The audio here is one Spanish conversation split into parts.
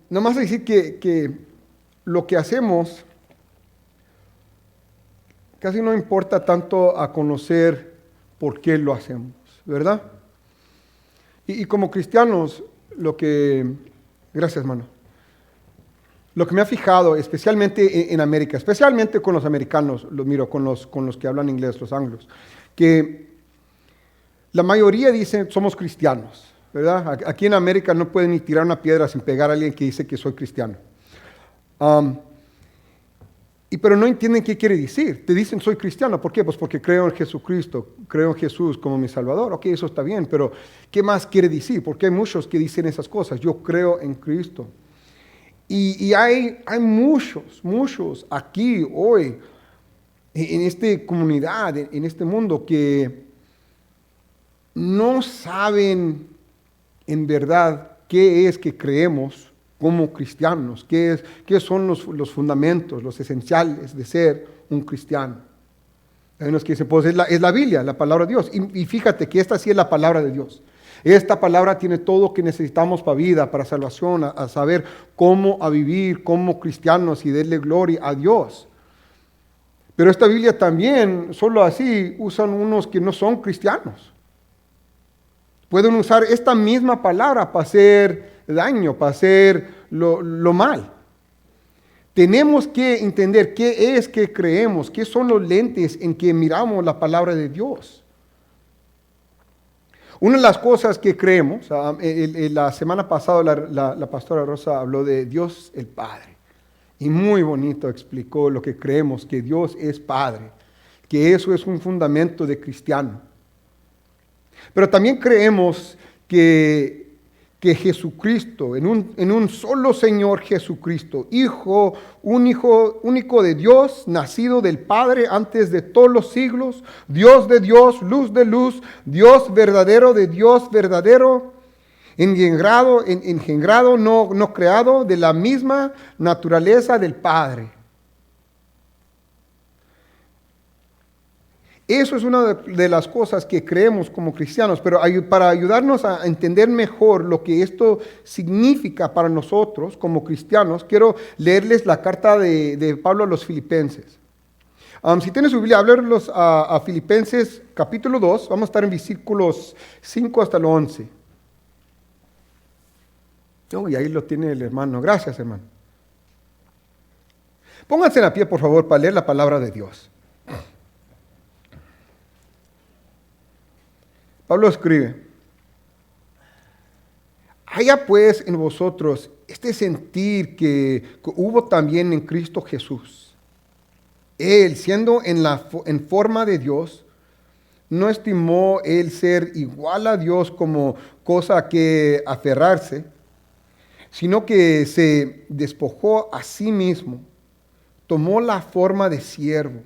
Nomás decir que lo que hacemos casi no importa tanto a conocer por qué lo hacemos, ¿verdad? Y como cristianos, gracias, hermano. Lo que me ha fijado, especialmente en América, especialmente con los americanos, lo miro con los que hablan inglés, los anglos, que la mayoría dicen somos cristianos, ¿verdad? Aquí en América no pueden ni tirar una piedra sin pegar a alguien que dice que soy cristiano. Pero no entienden qué quiere decir. Te dicen soy cristiano, ¿por qué? Pues porque creo en Jesucristo, creo en Jesús como mi Salvador. Ok, eso está bien, pero ¿qué más quiere decir? Porque hay muchos que dicen esas cosas. Yo creo en Cristo. Y hay muchos aquí hoy, en esta comunidad, en este mundo, que no saben en verdad qué es que creemos como cristianos, qué son los fundamentos, los esenciales de ser un cristiano. Hay unos que dicen, pues es la Biblia, la palabra de Dios. Y fíjate que esta sí es la palabra de Dios. Esta palabra tiene todo lo que necesitamos para vida, para salvación, a saber cómo a vivir como cristianos y darle gloria a Dios. Pero esta Biblia también, solo así, usan unos que no son cristianos. Pueden usar esta misma palabra para hacer daño, para hacer lo mal. Tenemos que entender qué es que creemos, qué son los lentes en que miramos la palabra de Dios. Una de las cosas que creemos, la semana pasada la pastora Rosa habló de Dios el Padre. Y muy bonito explicó lo que creemos, que Dios es Padre, que eso es un fundamento de cristiano. Pero también creemos que Jesucristo, en un solo Señor Jesucristo, Hijo único de Dios, nacido del Padre antes de todos los siglos, Dios de Dios, luz de luz, Dios verdadero de Dios verdadero, engendrado, no creado, de la misma naturaleza del Padre. Eso es una de las cosas que creemos como cristianos, pero para ayudarnos a entender mejor lo que esto significa para nosotros como cristianos, quiero leerles la carta de Pablo a los Filipenses. Si tienen su Biblia, hablarlos a Filipenses capítulo 2, vamos a estar en versículos 5 hasta el 11. Y ahí lo tiene el hermano. Gracias, hermano. Pónganse en pie, por favor, para leer la palabra de Dios. Pablo escribe: haya pues en vosotros este sentir que hubo también en Cristo Jesús. Él, siendo en forma de Dios, no estimó el ser igual a Dios como cosa a que aferrarse, sino que se despojó a sí mismo, tomó la forma de siervo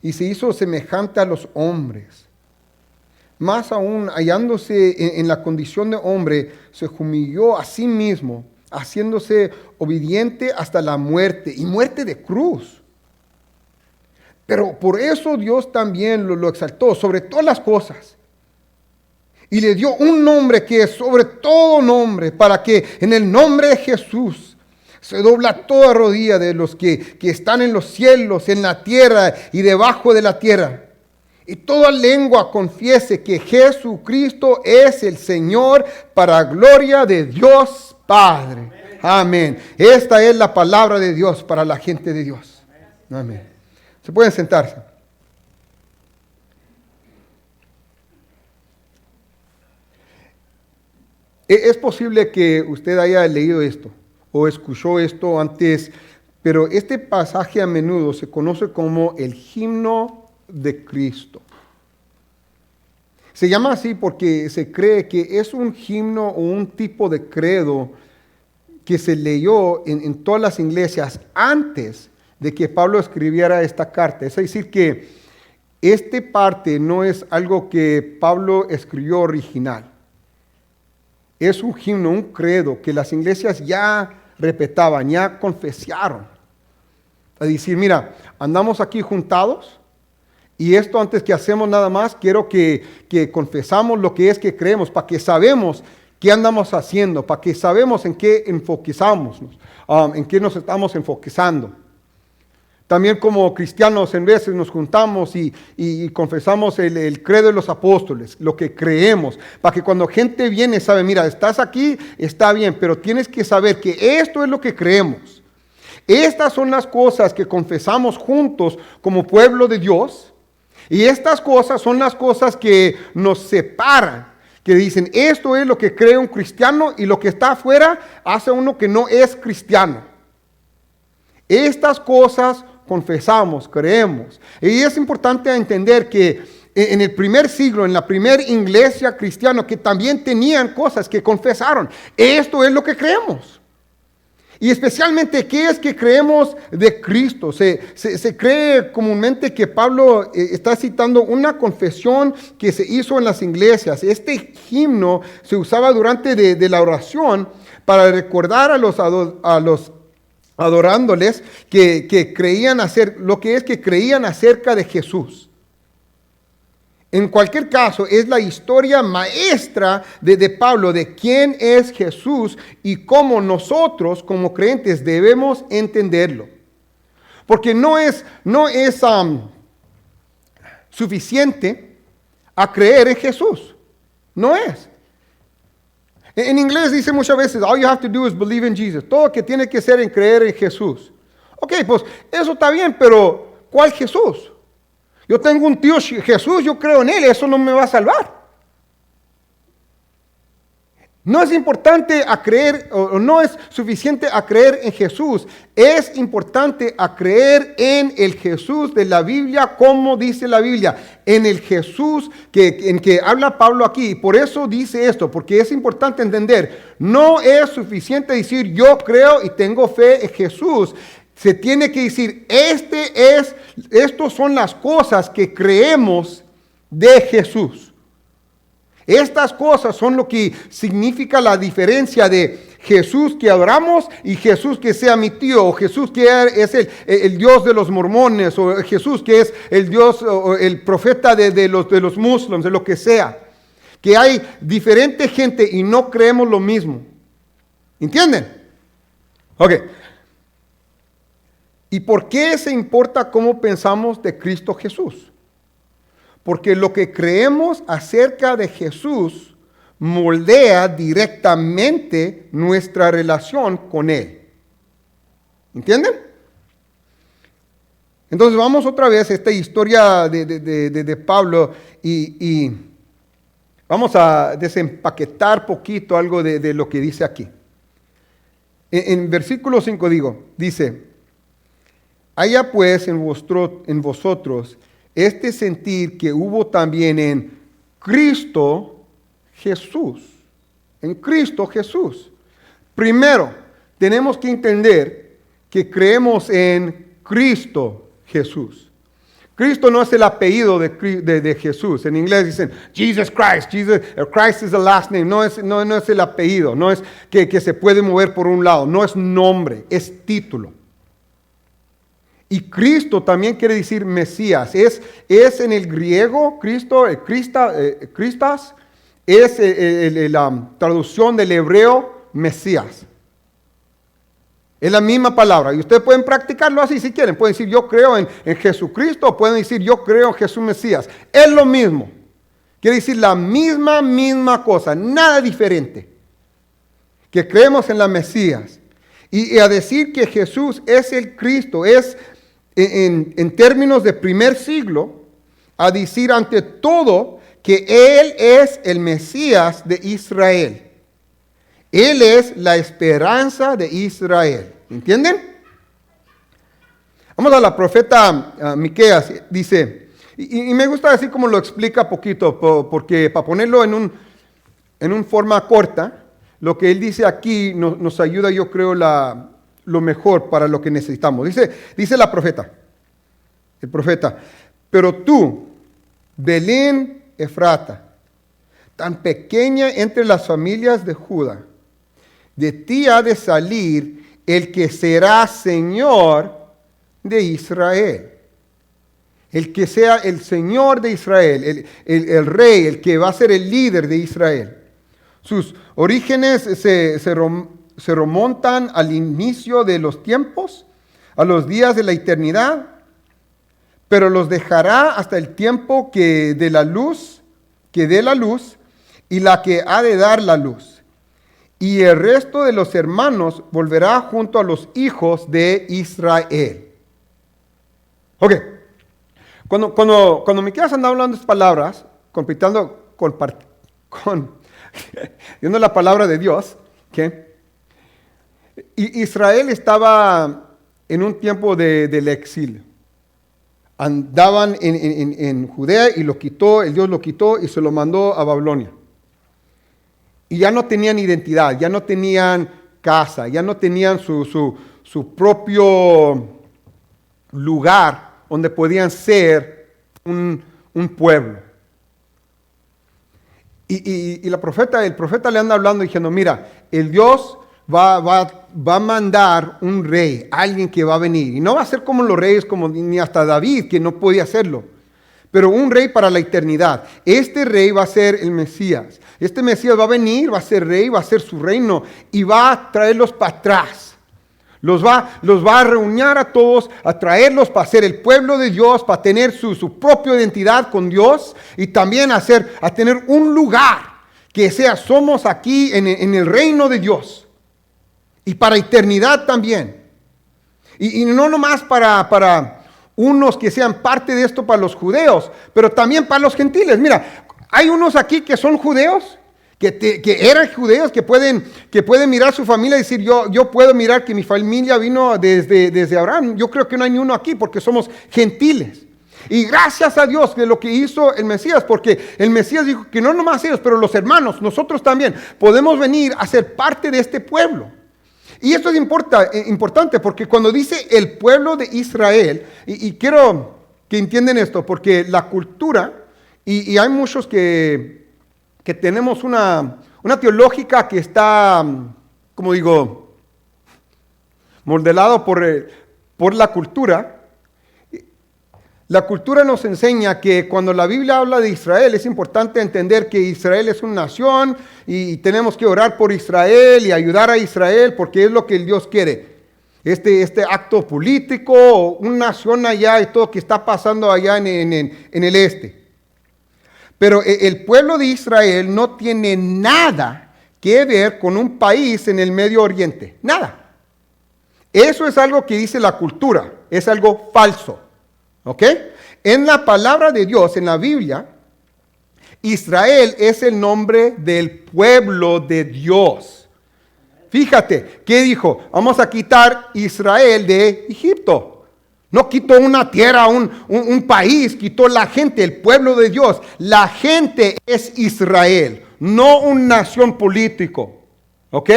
y se hizo semejante a los hombres. Más aún, hallándose en la condición de hombre, se humilló a sí mismo, haciéndose obediente hasta la muerte, y muerte de cruz. Pero por eso Dios también lo exaltó sobre todas las cosas, y le dio un nombre que es sobre todo nombre, para que en el nombre de Jesús se dobla toda rodilla de los que están en los cielos, en la tierra y debajo de la tierra. Y toda lengua confiese que Jesucristo es el Señor, para gloria de Dios Padre. Amén. Esta es la palabra de Dios para la gente de Dios. Amén. Se pueden sentarse. Es posible que usted haya leído esto o escuchó esto antes, pero este pasaje a menudo se conoce como el himno de Cristo. Se llama así porque se cree que es un himno o un tipo de credo que se leyó en todas las iglesias antes de que Pablo escribiera esta carta. Es decir, que esta parte no es algo que Pablo escribió original. Es un himno, un credo que las iglesias ya repetaban, ya confesaron. A decir, mira, andamos aquí juntados, y esto antes que hacemos nada más, quiero que confesamos lo que es que creemos, para que sabemos ¿Qué andamos haciendo? Para que sabemos en qué enfoquizamos, en qué nos estamos enfocizando. También como cristianos en veces nos juntamos y confesamos el credo de los apóstoles, lo que creemos, para que cuando gente viene sabe, mira, estás aquí, está bien, pero tienes que saber que esto es lo que creemos. Estas son las cosas que confesamos juntos como pueblo de Dios, y estas cosas son las cosas que nos separan, que dicen, esto es lo que cree un cristiano y lo que está afuera hace uno que no es cristiano. Estas cosas confesamos, creemos. Y es importante entender que en el primer siglo, en la primera iglesia cristiana, que también tenían cosas que confesaron. Esto es lo que creemos. Y especialmente, ¿qué es que creemos de Cristo? Se cree comúnmente que Pablo está citando una confesión que se hizo en las iglesias. Este himno se usaba durante de la oración para recordar a los adorándoles que creían hacer lo que es que creían acerca de Jesús. En cualquier caso, es la historia maestra de Pablo de quién es Jesús y cómo nosotros como creyentes debemos entenderlo. Porque no es suficiente a creer en Jesús. No es. En inglés dice muchas veces, all you have to do is believe in Jesus. Todo lo que tiene que ser en creer en Jesús. Ok, pues eso está bien, pero ¿cuál Jesús? Yo tengo un tío Jesús, yo creo en él, eso no me va a salvar. No es importante a creer, o no es suficiente a creer en Jesús. Es importante a creer en el Jesús de la Biblia, como dice la Biblia. En el Jesús en que habla Pablo aquí. Por eso dice esto, porque es importante entender. No es suficiente decir yo creo y tengo fe en Jesús. Se tiene que decir, estos son las cosas que creemos de Jesús. Estas cosas son lo que significa la diferencia de Jesús que adoramos y Jesús que sea mi tío, o Jesús que es el Dios de los mormones, o Jesús que es el Dios, o el profeta de los musulmanes, de lo que sea. Que hay diferente gente y no creemos lo mismo. ¿Entienden? Ok. ¿Y por qué se importa cómo pensamos de Cristo Jesús? Porque lo que creemos acerca de Jesús moldea directamente nuestra relación con Él. ¿Entienden? Entonces vamos otra vez a esta historia de Pablo y vamos a desempaquetar poquito algo de lo que dice aquí. En versículo 5 dice, haya pues en vosotros este sentir que hubo también en Cristo Jesús. En Cristo Jesús. Primero, tenemos que entender que creemos en Cristo Jesús. Cristo no es el apellido de Jesús. En inglés dicen Jesus Christ. Christ is the last name. No es el apellido. No es que se puede mover por un lado. No es nombre, es título. Y Cristo también quiere decir Mesías. Es en el griego, Christas, es la traducción del hebreo Mesías. Es la misma palabra. Y ustedes pueden practicarlo así si quieren. Pueden decir yo creo en Jesucristo, o pueden decir yo creo en Jesús Mesías. Es lo mismo. Quiere decir la misma cosa, nada diferente. Que creemos en la Mesías. Y a decir que Jesús es el Cristo, es en términos de primer siglo, a decir ante todo que Él es el Mesías de Israel. Él es la esperanza de Israel. ¿Entienden? Vamos a la profeta Miqueas. Dice, y me gusta decir cómo lo explica poquito, porque para ponerlo en una forma corta, lo que él dice aquí nos ayuda, yo creo, lo mejor para lo que necesitamos. Dice la profeta, el profeta, pero tú, Belén Efrata, tan pequeña entre las familias de Judá, de ti ha de salir el que será Señor de Israel. El que sea el Señor de Israel, el rey, el que va a ser el líder de Israel. Sus orígenes se remontan al inicio de los tiempos, a los días de la eternidad, pero los dejará hasta el tiempo que dé la luz y la que ha de dar la luz. Y el resto de los hermanos volverá junto a los hijos de Israel. Ok, cuando Miqueas anda hablando estas palabras, viendo la palabra de Dios, ¿okay? Y Israel estaba en un tiempo del exilio. Andaban en Judea y el Dios lo quitó y se lo mandó a Babilonia. Y ya no tenían identidad, ya no tenían casa, ya no tenían su propio lugar donde podían ser un pueblo. Y el profeta le anda hablando diciendo, mira, el Dios va a mandar un rey, alguien que va a venir. Y no va a ser como los reyes, ni hasta David, que no podía hacerlo. Pero un rey para la eternidad. Este rey va a ser el Mesías. Este Mesías va a venir, va a ser rey, va a ser su reino. Y va a traerlos para atrás. Los va a reunir a todos, a traerlos para ser el pueblo de Dios, para tener su propia identidad con Dios. Y también a tener un lugar que somos aquí en el reino de Dios. Y para eternidad también. Y no nomás para unos que sean parte de esto para los judeos, pero también para los gentiles. Mira, hay unos aquí que son judeos, que eran judeos, que pueden mirar su familia y decir, yo puedo mirar que mi familia vino desde Abraham. Yo creo que no hay ni uno aquí porque somos gentiles. Y gracias a Dios de lo que hizo el Mesías, porque el Mesías dijo que no nomás ellos, pero los hermanos, nosotros también, podemos venir a ser parte de este pueblo. Y esto es importante porque cuando dice el pueblo de Israel, y quiero que entiendan esto, porque la cultura, y hay muchos que tenemos una teológica que está, como digo, modelado por la cultura. La cultura nos enseña que cuando la Biblia habla de Israel es importante entender que Israel es una nación y tenemos que orar por Israel y ayudar a Israel porque es lo que Dios quiere. Este acto político, una nación allá y todo que está pasando allá en el este. Pero el pueblo de Israel no tiene nada que ver con un país en el Medio Oriente. Nada. Eso es algo que dice la cultura. Es algo falso. ¿Ok? En la palabra de Dios, en la Biblia, Israel es el nombre del pueblo de Dios. Fíjate, ¿qué dijo? Vamos a quitar Israel de Egipto. No quitó una tierra, un país, quitó la gente, el pueblo de Dios. La gente es Israel, no una nación político. ¿Ok?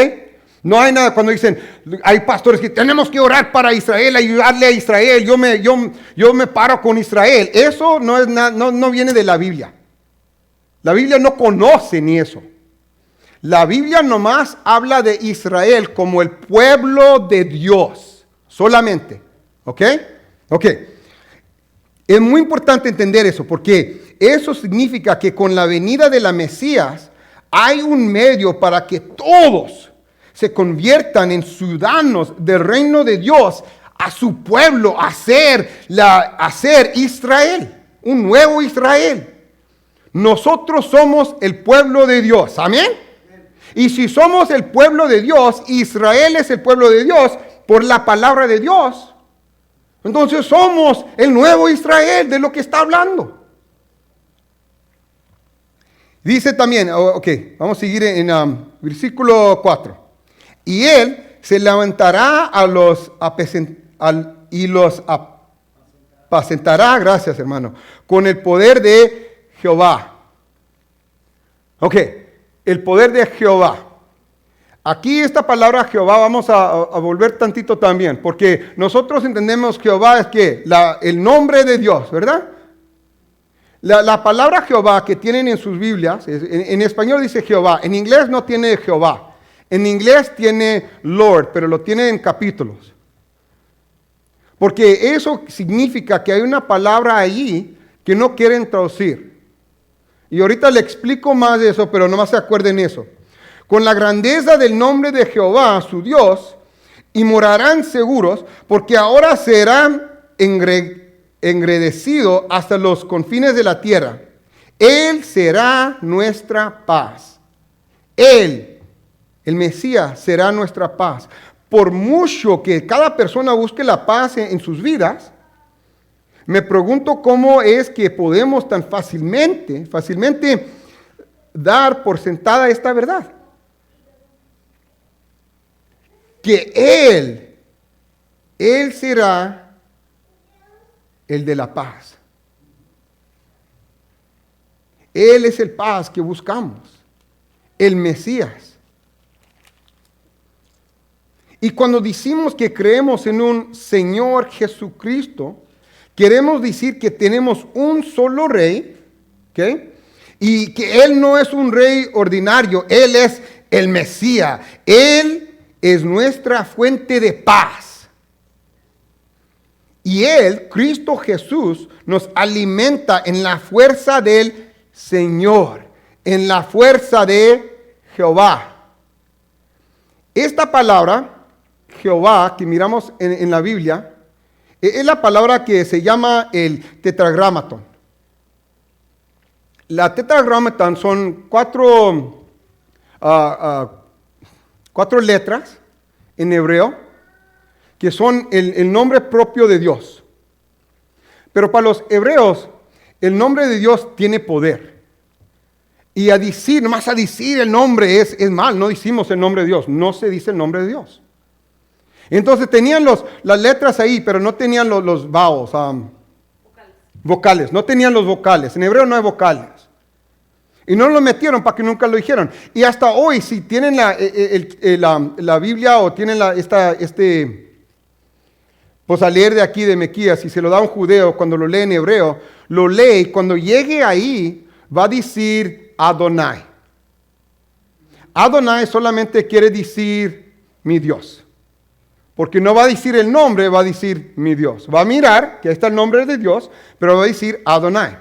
No hay nada cuando dicen, hay pastores que tenemos que orar para Israel, ayudarle a Israel, yo me paro con Israel. Eso no viene de la Biblia. La Biblia no conoce ni eso. La Biblia nomás habla de Israel como el pueblo de Dios, solamente. ¿Ok? Ok. Es muy importante entender eso, porque eso significa que con la venida de la Mesías hay un medio para que todos se conviertan en ciudadanos del reino de Dios, a su pueblo, a ser Israel, un nuevo Israel. Nosotros somos el pueblo de Dios, ¿amén? Y si somos el pueblo de Dios, Israel es el pueblo de Dios por la palabra de Dios. Entonces somos el nuevo Israel de lo que está hablando. Dice también, ok, vamos a seguir en versículo 4. Y él se levantará y los apacentará, gracias hermano, con el poder de Jehová. Ok, el poder de Jehová. Aquí esta palabra Jehová vamos a volver tantito también, porque nosotros entendemos Jehová es que el nombre de Dios, ¿verdad? La palabra Jehová que tienen en sus Biblias, en español dice Jehová, en inglés no tiene Jehová. En inglés tiene Lord, pero lo tiene en capítulos. Porque eso significa que hay una palabra allí que no quieren traducir. Y ahorita le explico más de eso, pero nomás se acuerden eso. con la grandeza del nombre de Jehová, su Dios, y morarán seguros, porque ahora serán engrandecido hasta los confines de la tierra. Él será nuestra paz. Él, el Mesías, será nuestra paz. Por mucho que cada persona busque la paz en sus vidas, me pregunto cómo es que podemos tan fácilmente dar por sentada esta verdad. Que Él será el de la paz. Él es el paz que buscamos, el Mesías. Y cuando decimos que creemos en un Señor Jesucristo, queremos decir que tenemos un solo rey, ¿ok? Y que Él no es un rey ordinario, Él es el Mesías. Él es nuestra fuente de paz. Y Él, Cristo Jesús, nos alimenta en la fuerza del Señor, en la fuerza de Jehová. Esta palabra, Jehová, que miramos en la Biblia, es la palabra que se llama el tetragramaton. La tetragramaton son cuatro letras en hebreo, que son el nombre propio de Dios. Pero para los hebreos, el nombre de Dios tiene poder. Y nomás a decir el nombre es mal. No decimos el nombre de Dios, no se dice el nombre de Dios. Entonces tenían las letras ahí, pero no tenían los vowels, vocales. No tenían los vocales. En hebreo no hay vocales. Y no lo metieron para que nunca lo dijeran. Y hasta hoy, si tienen la Biblia o tienen pues a leer de aquí de Mequías, si se lo da a un judeo cuando lo lee en hebreo, lo lee y cuando llegue ahí va a decir Adonai. Adonai solamente quiere decir mi Dios. Porque no va a decir el nombre, va a decir mi Dios. Va a mirar que ahí está el nombre de Dios, pero va a decir Adonai.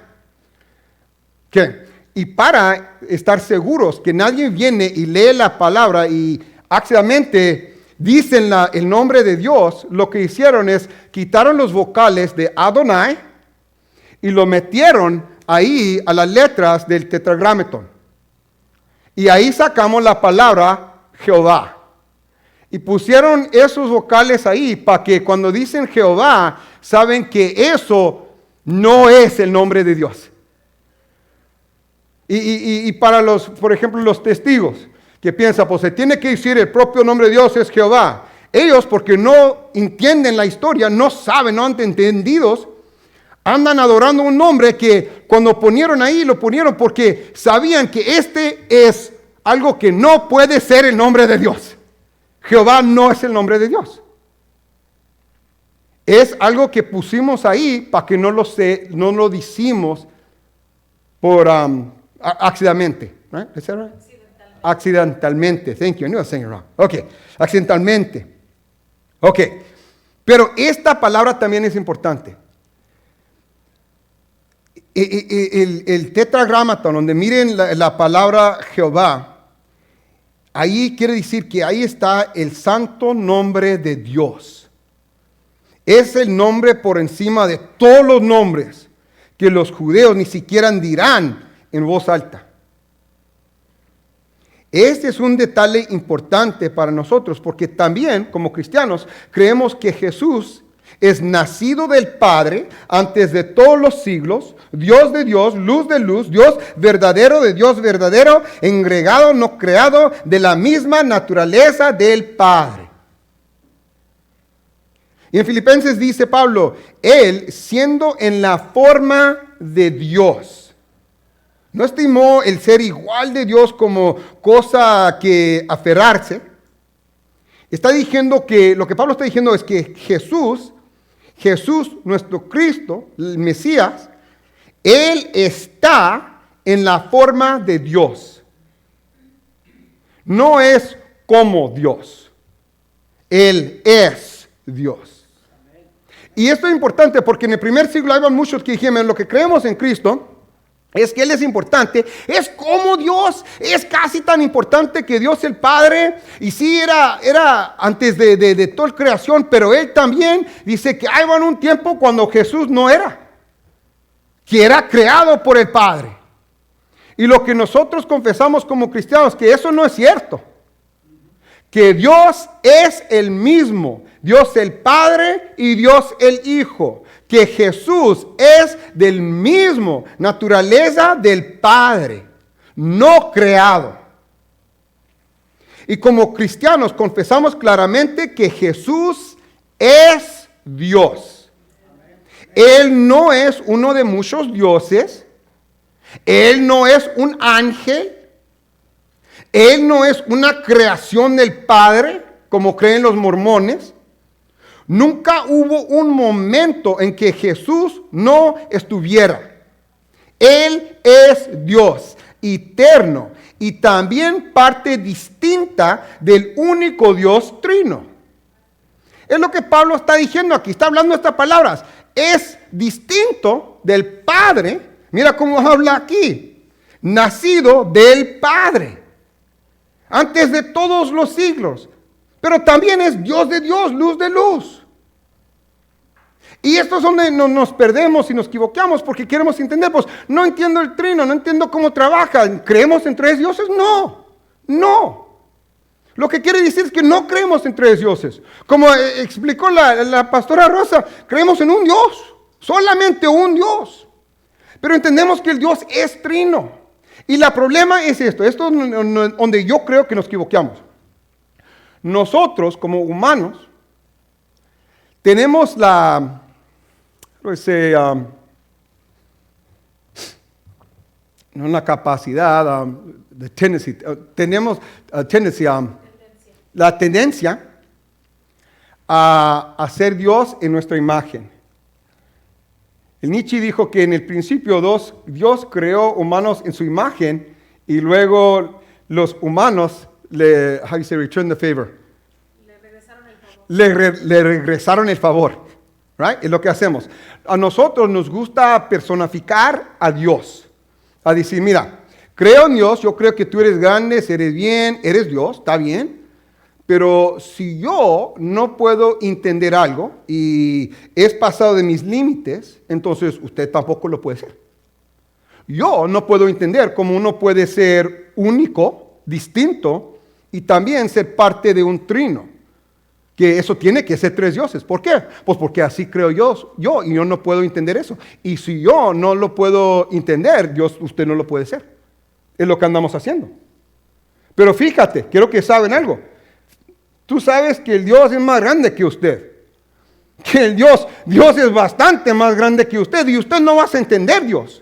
¿Qué? Y para estar seguros que nadie viene y lee la palabra y accidentalmente dicen el nombre de Dios, lo que hicieron es quitaron los vocales de Adonai y lo metieron ahí a las letras del tetragramaton. Y ahí sacamos la palabra Jehová. Y pusieron esos vocales ahí para que cuando dicen Jehová, saben que eso no es el nombre de Dios. Y para por ejemplo, los testigos que piensan, pues se tiene que decir el propio nombre de Dios es Jehová. Ellos, porque no entienden la historia, no saben, no han entendido, andan adorando un nombre que cuando ponieron ahí, lo ponieron porque sabían que este es algo que no puede ser el nombre de Dios. Jehová no es el nombre de Dios. Es algo que pusimos ahí para que no lo decimos por accidentalmente. Right? Is that right? Accidentalmente. Thank you. I knew I was saying it wrong. Okay. Accidentalmente. Okay. Pero esta palabra también es importante. El tetragramaton, donde miren la palabra Jehová, ahí quiere decir que ahí está el santo nombre de Dios. Es el nombre por encima de todos los nombres que los judíos ni siquiera dirán en voz alta. Este es un detalle importante para nosotros porque también como cristianos creemos que Jesús es nacido del Padre antes de todos los siglos, Dios de Dios, luz de luz, Dios verdadero de Dios verdadero, engregado, no creado, de la misma naturaleza del Padre. Y en Filipenses dice Pablo, Él siendo en la forma de Dios. No estimó el ser igual de Dios como cosa que aferrarse. Está diciendo que, lo que Pablo está diciendo es que Jesús, nuestro Cristo, el Mesías, Él está en la forma de Dios. No es como Dios. Él es Dios. Y esto es importante porque en el primer siglo había muchos que dijeron, lo que creemos en Cristo, es que Él es importante, es como Dios, es casi tan importante que Dios el Padre, y sí era antes de toda creación, pero Él también dice que hay un tiempo cuando Jesús no era, que era creado por el Padre. Y lo que nosotros confesamos como cristianos, que eso no es cierto, que Dios es el mismo, Dios el Padre y Dios el Hijo, que Jesús es del mismo naturaleza del Padre, no creado. Y como cristianos confesamos claramente que Jesús es Dios. Él no es uno de muchos dioses, Él no es un ángel, Él no es una creación del Padre, como creen los mormones. Nunca hubo un momento en que Jesús no estuviera. Él es Dios, eterno, y también parte distinta del único Dios trino. Es lo que Pablo está diciendo aquí, está hablando estas palabras. Es distinto del Padre, mira cómo habla aquí, nacido del Padre, antes de todos los siglos. Pero también es Dios de Dios, luz de luz. Y esto es donde nos perdemos y nos equivocamos porque queremos entender, pues no entiendo el trino, no entiendo cómo trabaja. ¿Creemos en tres dioses? No. Lo que quiere decir es que no creemos en tres dioses. Como explicó la pastora Rosa, creemos en un Dios, solamente un Dios. Pero entendemos que el Dios es trino. Y el problema es esto es donde yo creo que nos equivocamos. Nosotros como humanos tenemos una capacidad, la tendencia a hacer Dios en nuestra imagen. El Nietzsche dijo que en el principio Dios creó humanos en su imagen y luego los humanos return the favor. Le regresaron el favor. Right? Es lo que hacemos. A nosotros nos gusta personificar a Dios. A decir, mira, creo en Dios, yo creo que tú eres grande, eres bien, eres Dios, está bien. Pero si yo no puedo entender algo y es pasado de mis límites, entonces usted tampoco lo puede ser. Yo no puedo entender cómo uno puede ser único, distinto y también ser parte de un trino. Que eso tiene que ser tres dioses. ¿Por qué? Pues porque así creo yo y yo no puedo entender eso. Y si yo no lo puedo entender, usted no lo puede ser. Es lo que andamos haciendo. Pero fíjate, quiero que saben algo. Tú sabes que el Dios es más grande que usted. Que el Dios es bastante más grande que usted y usted no va a entender Dios.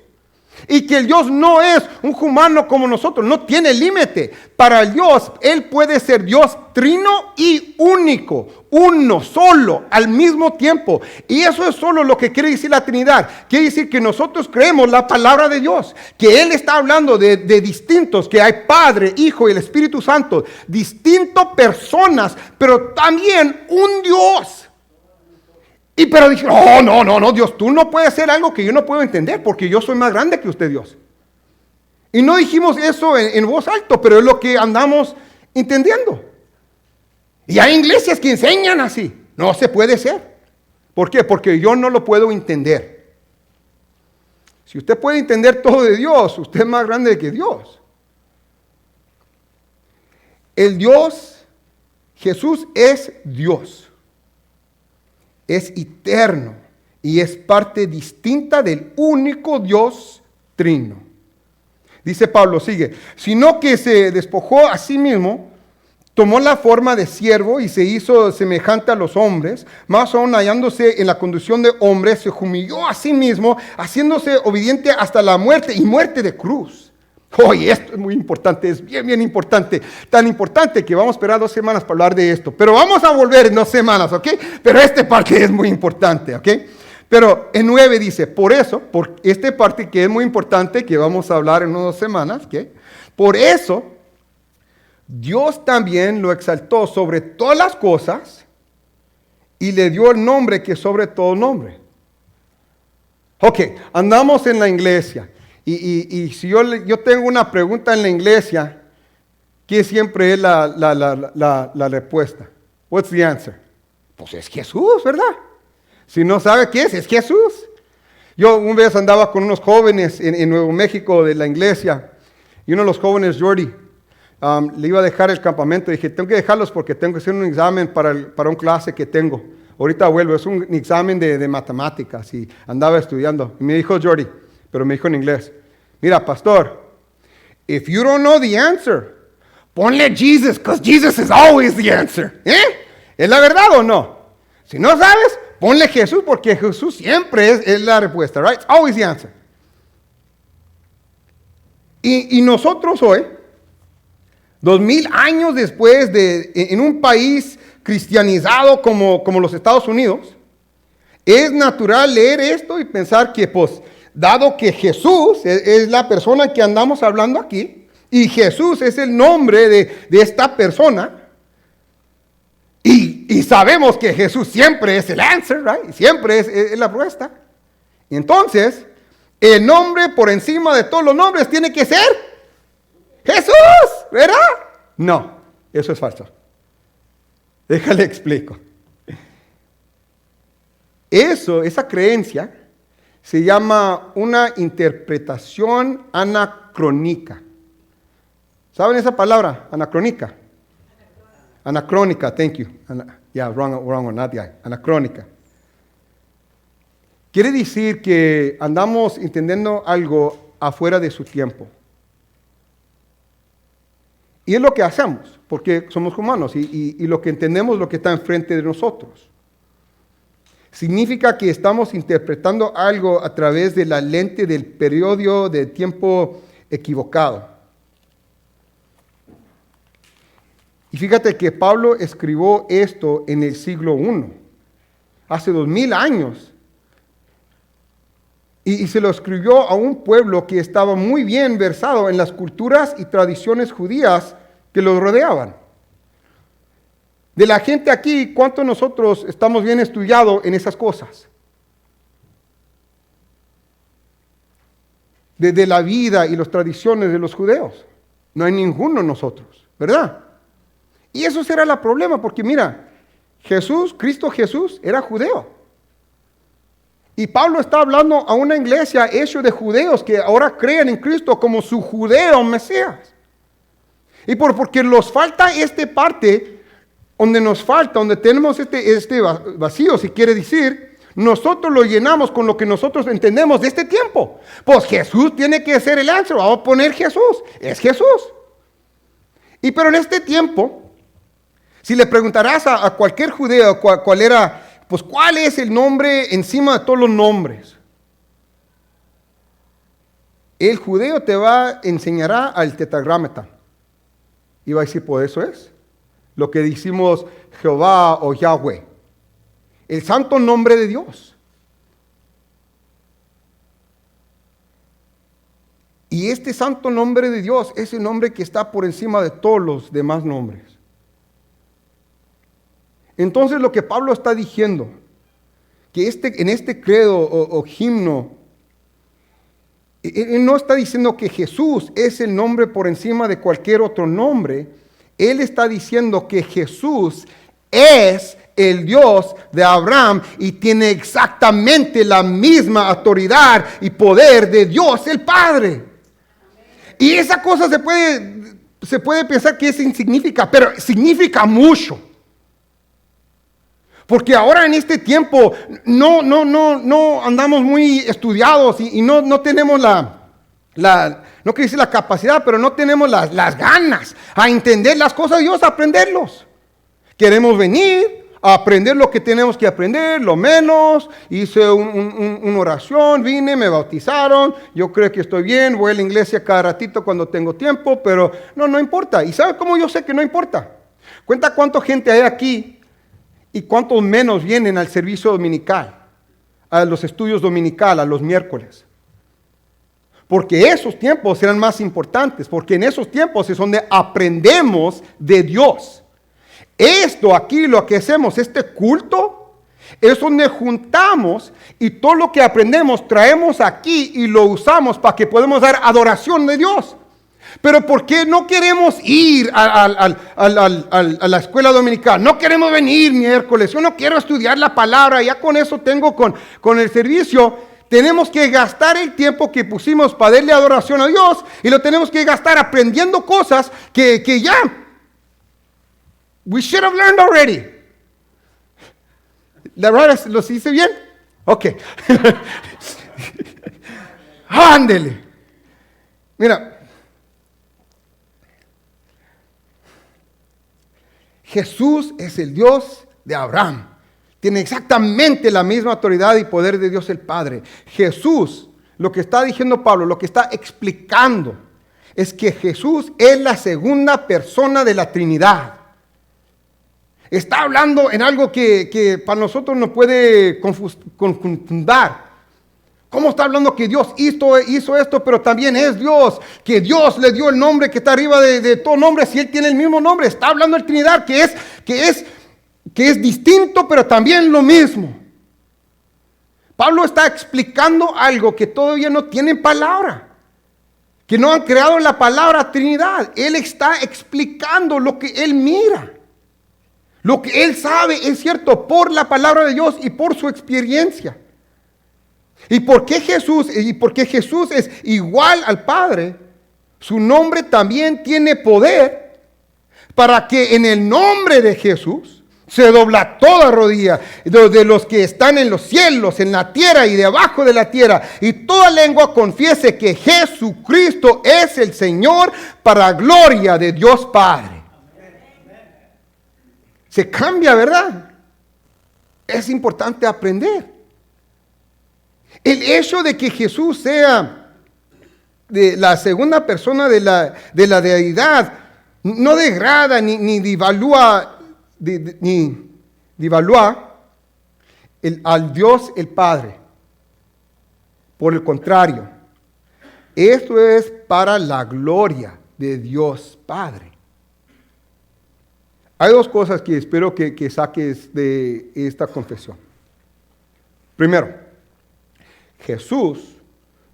Y que el Dios no es un humano como nosotros, no tiene límite. Para el Dios, Él puede ser Dios trino y único, uno solo al mismo tiempo. Y eso es solo lo que quiere decir la Trinidad. Quiere decir que nosotros creemos la palabra de Dios, que Él está hablando de distintos, que hay Padre, Hijo y el Espíritu Santo, distintas personas, pero también un Dios. Pero dije, no, Dios, tú no puedes hacer algo que yo no puedo entender porque yo soy más grande que usted, Dios. Y no dijimos eso en voz alta, pero es lo que andamos entendiendo. Y hay iglesias que enseñan así. No se puede ser. ¿Por qué? Porque yo no lo puedo entender. Si usted puede entender todo de Dios, usted es más grande que Dios. El Dios, Jesús es Dios. Es eterno y es parte distinta del único Dios trino. Dice Pablo, sigue, sino que se despojó a sí mismo, tomó la forma de siervo y se hizo semejante a los hombres, más aún hallándose en la condición de hombre, se humilló a sí mismo, haciéndose obediente hasta la muerte y muerte de cruz. Oye, esto es muy importante, es bien importante, tan importante que vamos a esperar 2 semanas para hablar de esto, pero vamos a volver en 2 semanas, ¿ok? Pero esta parte es muy importante, ¿ok? Pero en 9 dice, por eso, por esta parte que es muy importante, que vamos a hablar en unas 2 semanas, ¿ok? Por eso, Dios también lo exaltó sobre todas las cosas y le dio el nombre que sobre todo nombre. Ok, andamos en la iglesia. Y si yo tengo una pregunta en la iglesia, ¿qué siempre es la respuesta? What's the answer? Pues es Jesús, ¿verdad? Si no sabe qué es Jesús. Yo una vez andaba con unos jóvenes en Nuevo México de la iglesia, y uno de los jóvenes, Jordi, le iba a dejar el campamento. Dije, tengo que dejarlos porque tengo que hacer un examen para un clase que tengo. Ahorita vuelvo, es un examen de matemáticas y andaba estudiando. Y me dijo Jordi, pero me dijo en inglés, mira, pastor, if you don't know the answer, ponle Jesus, because Jesus is always the answer. ¿Es la verdad o no? Si no sabes, ponle Jesús, porque Jesús siempre es la respuesta, right? It's always the answer. Y nosotros hoy, 2000 años después en un país cristianizado como los Estados Unidos, es natural leer esto y pensar que, pues, dado que Jesús es la persona que andamos hablando aquí, y Jesús es el nombre de esta persona, y sabemos que Jesús siempre es el answer, right? Siempre es la respuesta. Y entonces, el nombre por encima de todos los nombres tiene que ser Jesús, ¿verdad? No, eso es falso. Déjale explico. Esa creencia se llama una interpretación anacrónica. ¿Saben esa palabra? Anacrónica. Anacrónica, thank you. Wrong one, not the anacrónica. Quiere decir que andamos entendiendo algo afuera de su tiempo. Y es lo que hacemos, porque somos humanos y lo que entendemos es lo que está enfrente de nosotros. Significa que estamos interpretando algo a través de la lente del periodo de tiempo equivocado. Y fíjate que Pablo escribió esto en el siglo I, hace 2000 años. Y se lo escribió a un pueblo que estaba muy bien versado en las culturas y tradiciones judías que los rodeaban. De la gente aquí, ¿cuántos de nosotros estamos bien estudiados en esas cosas? De la vida y las tradiciones de los judeos. No hay ninguno de nosotros, ¿verdad? Y eso será el problema, porque mira, Cristo Jesús era judeo. Y Pablo está hablando a una iglesia hecha de judeos que ahora creen en Cristo como su judeo Mesías. Y porque nos falta esta parte, donde tenemos este vacío, si quiere decir, nosotros lo llenamos con lo que nosotros entendemos de este tiempo. Pues Jesús tiene que ser el answer, vamos a poner Jesús, es Jesús. Pero en este tiempo, si le preguntarás a cualquier judeo cuál es el nombre encima de todos los nombres, el judeo te enseñará al tetragrama. Y va a decir, pues eso es lo que decimos Jehová o Yahweh, el santo nombre de Dios. Y este santo nombre de Dios es el nombre que está por encima de todos los demás nombres. Entonces lo que Pablo está diciendo, que en este credo o himno, él no está diciendo que Jesús es el nombre por encima de cualquier otro nombre. Él está diciendo que Jesús es el Dios de Abraham y tiene exactamente la misma autoridad y poder de Dios el Padre. Y esa cosa se puede pensar que es insignificante, pero significa mucho. Porque ahora en este tiempo no andamos muy estudiados y no tenemos no quiero decir la capacidad, pero no tenemos las ganas a entender las cosas de Dios, a aprenderlos. Queremos venir a aprender lo que tenemos que aprender, lo menos. Hice una oración, vine, me bautizaron, yo creo que estoy bien, voy a la iglesia cada ratito cuando tengo tiempo, pero no importa. ¿Y sabe cómo yo sé que no importa? Cuenta cuánta gente hay aquí y cuántos menos vienen al servicio dominical, a los estudios dominicales, a los miércoles. Porque esos tiempos serán más importantes, porque en esos tiempos es donde aprendemos de Dios. Esto aquí, lo que hacemos, este culto, Es donde juntamos y todo lo que aprendemos traemos aquí y lo usamos para que podamos dar adoración de Dios. Pero ¿por qué no queremos ir a la escuela dominical? No queremos venir miércoles. Yo no quiero estudiar la palabra. Ya con eso tengo con el servicio. Tenemos que gastar el tiempo que pusimos para darle adoración a Dios. Y lo tenemos que gastar aprendiendo cosas que ya we should have learned already. ¿La verdad los hice bien? Ok. Ándele. Mira. Jesús es el Dios de Abraham. Tiene exactamente la misma autoridad y poder de Dios el Padre. Jesús, lo que está diciendo Pablo, lo que está explicando, es que Jesús es la segunda persona de la Trinidad. Está hablando en algo que para nosotros nos puede confundar. ¿Cómo está hablando que Dios hizo esto, pero también es Dios? Que Dios le dio el nombre que está arriba de todo nombre, si Él tiene el mismo nombre. Está hablando de Trinidad, que es distinto, pero también lo mismo. Pablo está explicando algo que todavía no tienen palabra, que no han creado la palabra Trinidad. Él está explicando lo que Él mira. Lo que Él sabe es cierto por la palabra de Dios y por su experiencia. ¿Y por qué Jesús es igual al Padre? Su nombre también tiene poder para que en el nombre de Jesús se dobla toda rodilla de los que están en los cielos, en la tierra y debajo de la tierra, y toda lengua confiese que Jesucristo es el Señor, para gloria de Dios Padre. Se cambia, ¿verdad? Es importante aprender. El hecho de que Jesús sea de la segunda persona de la deidad no degrada ni devalúa al Dios el Padre. Por el contrario, esto es para la gloria de Dios Padre. Hay dos cosas que espero que saques de esta confesión. Primero, Jesús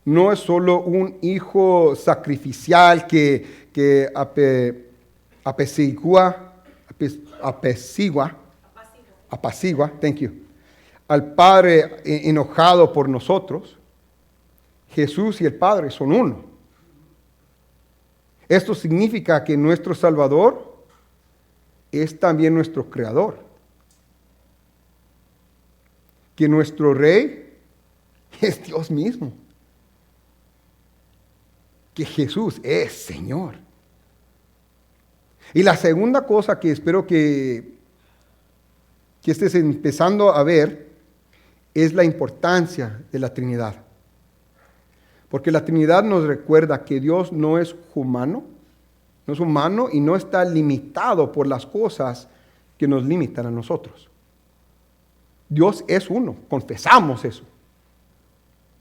no es solo un hijo sacrificial que apacigua, thank you, al Padre enojado por nosotros. Jesús y el Padre son uno. Esto significa que nuestro Salvador es también nuestro Creador. Que nuestro Rey es Dios mismo. Que Jesús es Señor. Y la segunda cosa que espero que estés empezando a ver es la importancia de la Trinidad. Porque la Trinidad nos recuerda que Dios no es humano y no está limitado por las cosas que nos limitan a nosotros. Dios es uno, confesamos eso.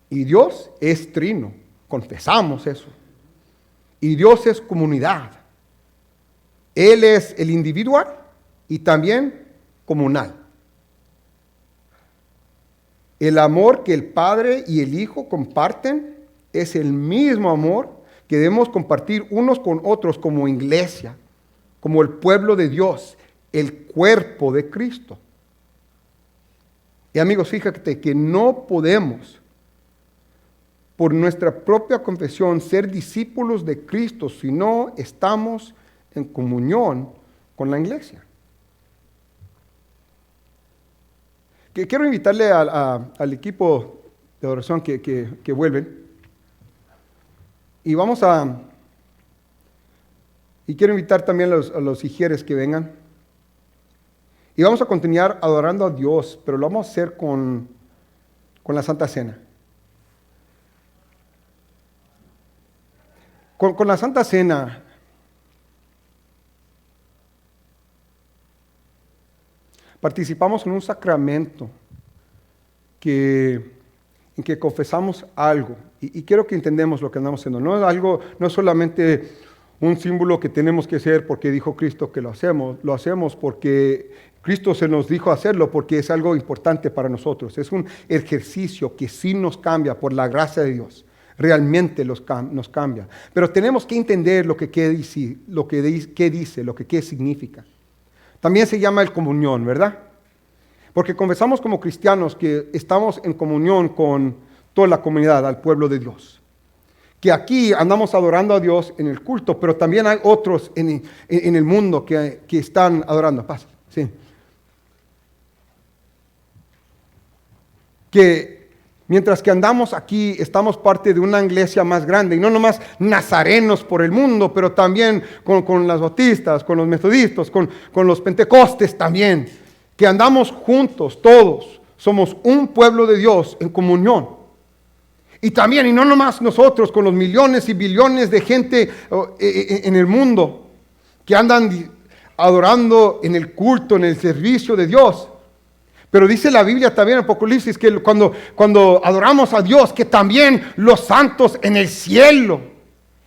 Y Dios es trino, confesamos eso. Y Dios es comunidad. Él es el individual y también comunal. El amor que el Padre y el Hijo comparten es el mismo amor que debemos compartir unos con otros como iglesia, como el pueblo de Dios, el cuerpo de Cristo. Y amigos, fíjate que no podemos, por nuestra propia confesión, ser discípulos de Cristo si no estamos en comunión con la iglesia. Quiero invitarle al equipo de oración que vuelven. Y quiero invitar también a los hijieres que vengan. Y vamos a continuar adorando a Dios, pero lo vamos a hacer con la Santa Cena. Con la Santa Cena, participamos en un sacramento en que confesamos algo. Y quiero que entendamos lo que andamos haciendo. No es solamente un símbolo que tenemos que hacer porque dijo Cristo que lo hacemos porque Cristo se nos dijo hacerlo porque es algo importante para nosotros. Es un ejercicio que sí nos cambia por la gracia de Dios. Realmente nos cambia. Pero tenemos que entender qué dice, qué significa. También se llama el comunión, ¿verdad? Porque confesamos como cristianos que estamos en comunión con toda la comunidad, al pueblo de Dios. Que aquí andamos adorando a Dios en el culto, pero también hay otros en el mundo que están adorando. Pasa, sí. Que mientras que andamos aquí, estamos parte de una iglesia más grande, y no nomás nazarenos por el mundo, pero también con las bautistas, con los metodistas, con los pentecostes también, que andamos juntos, todos, somos un pueblo de Dios en comunión. Y también, y no nomás nosotros, con los millones y billones de gente en el mundo, que andan adorando en el culto, en el servicio de Dios. Pero dice la Biblia también en Apocalipsis que cuando adoramos a Dios, que también los santos en el cielo,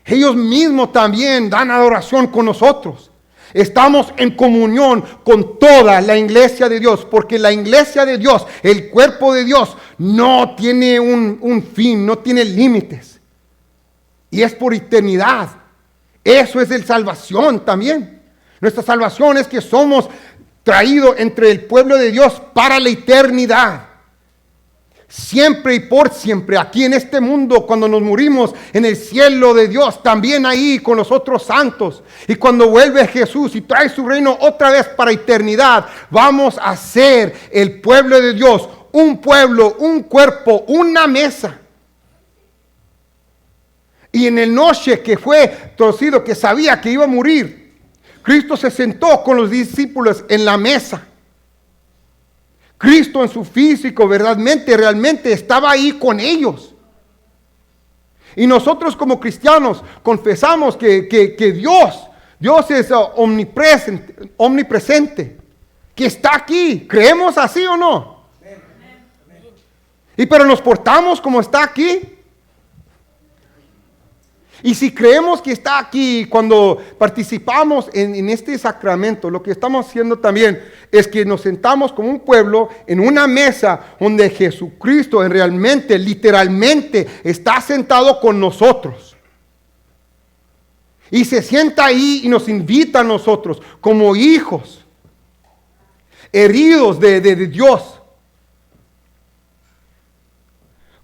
ellos mismos también dan adoración con nosotros. Estamos en comunión con toda la iglesia de Dios, porque la iglesia de Dios, el cuerpo de Dios, no tiene un fin, no tiene límites. Y es por eternidad. Eso es de salvación también. Nuestra salvación es que somos traído entre el pueblo de Dios para la eternidad. Siempre y por siempre, aquí en este mundo, cuando nos morimos en el cielo de Dios, también ahí con los otros santos. Y cuando vuelve Jesús y trae su reino otra vez para eternidad, vamos a ser el pueblo de Dios, un pueblo, un cuerpo, una mesa. Y en el noche que fue torcido, que sabía que iba a morir, Cristo se sentó con los discípulos en la mesa. Cristo en su físico, realmente estaba ahí con ellos. Y nosotros como cristianos confesamos que Dios es omnipresente, que está aquí. ¿Creemos así o no? Y pero nos portamos como está aquí. Y si creemos que está aquí, cuando participamos en este sacramento, lo que estamos haciendo también es que nos sentamos como un pueblo en una mesa donde Jesucristo literalmente está sentado con nosotros. Y se sienta ahí y nos invita a nosotros como hijos, heridos de Dios,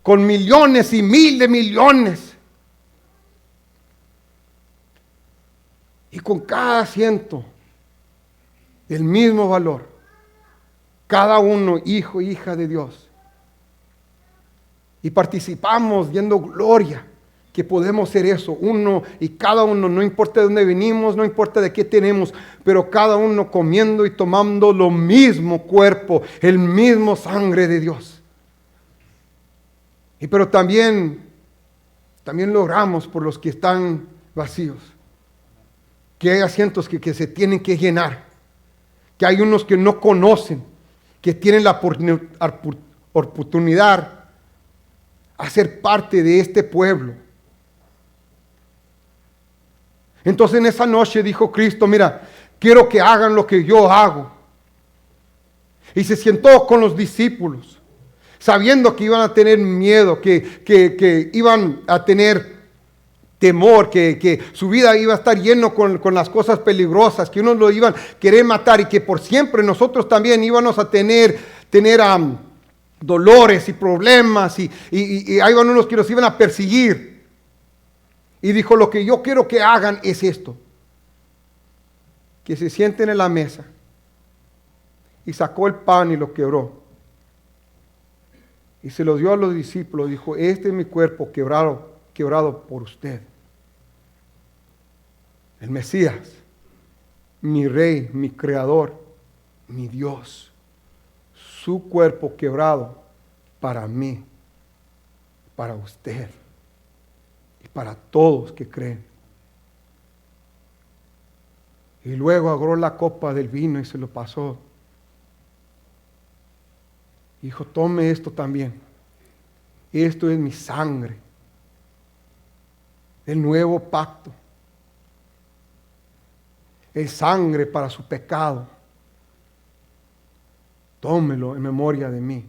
con millones y mil de millones. Y con cada asiento, el mismo valor. Cada uno, hijo, hija de Dios. Y participamos viendo gloria, que podemos ser eso, uno y cada uno, no importa de dónde venimos, no importa de qué tenemos, pero cada uno comiendo y tomando lo mismo cuerpo, el mismo sangre de Dios. Y pero también lo oramos por los que están vacíos. Que hay asientos que se tienen que llenar, que hay unos que no conocen, que tienen la oportunidad a ser parte de este pueblo. Entonces en esa noche dijo Cristo, mira, quiero que hagan lo que yo hago. Y se sentó con los discípulos, sabiendo que iban a tener miedo, que iban a tener temor, que su vida iba a estar lleno con las cosas peligrosas, que unos lo iban a querer matar y que por siempre nosotros también íbamos a tener dolores y problemas y ahí van unos que nos iban a perseguir. Y dijo, lo que yo quiero que hagan es esto, que se sienten en la mesa. Y sacó el pan y lo quebró. Y se lo dio a los discípulos, dijo, este es mi cuerpo quebrado por usted. El Mesías, mi Rey, mi Creador, mi Dios. Su cuerpo quebrado para mí, para usted y para todos que creen. Y luego agarró la copa del vino y se lo pasó. Dijo, tome esto también. Esto es mi sangre. El nuevo pacto. Es sangre para su pecado. tómelo en memoria de mí.